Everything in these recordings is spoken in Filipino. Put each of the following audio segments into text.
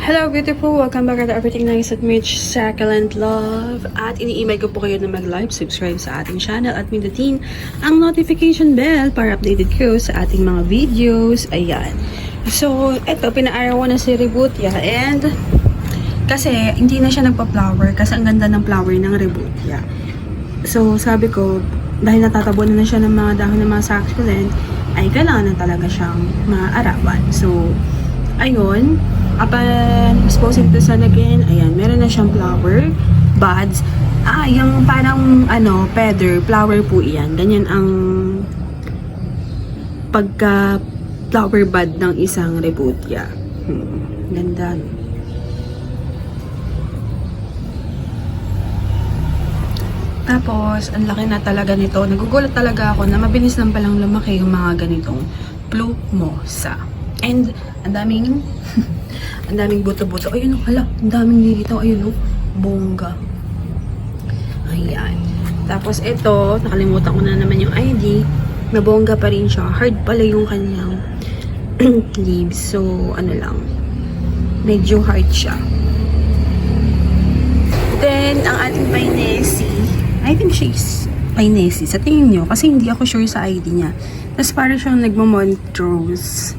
Hello beautiful! Welcome back to Everything Nice at Mitch Succulent Love. At ini-email ko po kayo na mag-like, subscribe sa ating channel at pindutin ang notification bell para updated kayo sa ating mga videos. Ayan. So, eto, pinaarawan na si Rebootia and kasi hindi na siya nagpa-flower kasi ang ganda ng flower ng Rebootia. So, sabi ko, dahil natatabunan na siya ng mga dahon ng mga succulent, ay kailangan na talaga siyang maarawan. So, ayun, upon exposing to sun again, ayan, meron na siyang flower buds. Yung parang, feather, flower po iyan. Ganyan ang pagka-flower bud ng isang Rebootia. Ganda. Tapos, ang laki na talaga nito. Nagugulat talaga ako na mabilis lang palang lumaki yung mga ganitong plumosa. And, ang daming ang daming buto-buto. Ayun, hala, ang daming nilitaw. Ayun, bongga. Ayan. Tapos, ito, nakalimutan ko na naman yung ID. Nabongga pa rin siya. Hard pala yung kanyang leaves. So, medyo hard siya. Then, ang ating Pinesi, I think she's Pinesi. Sa tingin nyo, kasi hindi ako sure sa ID niya. Tapos, parang siyang nagmamontrose.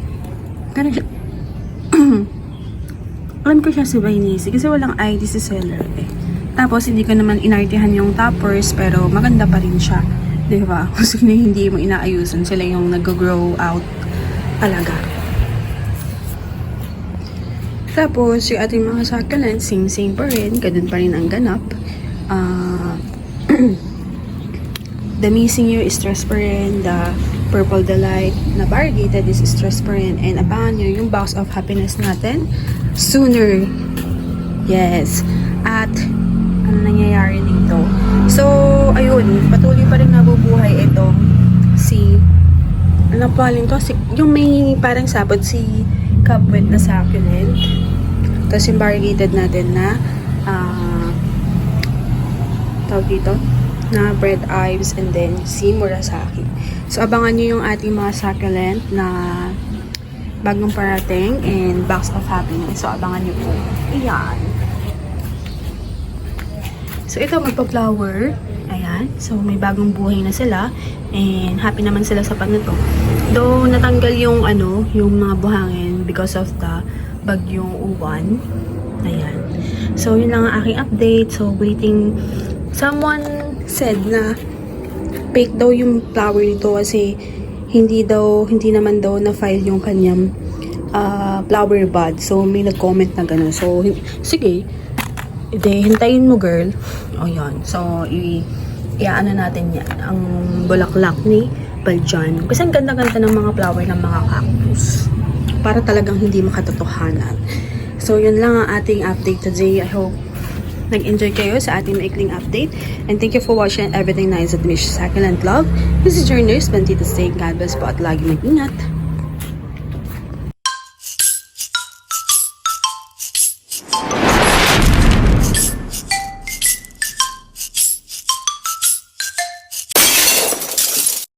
Ganun siya. Alam ko siya si Pinesi kasi walang ID si seller eh. Tapos hindi ko naman inartihan yung toppers pero maganda pa rin siya. Diba? Kasi hindi mo inaayusan, sila yung nag-grow out talaga. Tapos yung ating mga succulent, same pa rin, ganun pa rin ang ganap. The Missing You is stress pa rin, the Purple Delight na variegated is stress pa rin, and abangan nyo yung Box of Happiness natin sooner. Yes. At ano nangyayari dito? So, ayun, patuloy pa rin nabubuhay ito ano paling to? Yung may parang sabot si Cupwet na succulent. Tapos yung variegated natin na tawag dito na Bread Ives, and then si Murasaki. So, abangan nyo yung ating mga succulent na bagong parating and Box of Happiness. So, abangan nyo po. Ayan. So, ito magpa-flower. Ayan. So, may bagong buhay na sila. And happy naman sila sa pagnato. Though, natanggal yung yung mga buhangin because of the bagyong uwan. Ayan. So, yun lang ang aking update. So, waiting. Someone said na fake daw yung flower nito kasi hindi naman daw na-file yung kanyang flower bud. So, may nag-comment na gano'n. So, sige. Hintayin mo, girl. O, yan. So, iaano natin yan. Ang bulaklak ni Baljan. Kasi ang ganda-ganda ng mga flower ng mga cactus. Para talagang hindi makatotohanan. So, yun lang ang ating update today. I hope nag-enjoy kayo sa ating maikling update. And thank you for watching Everything Nice at Mitch Succulent Love. This is your nurse, Bandita saying God bless po at lagi mag-ingat.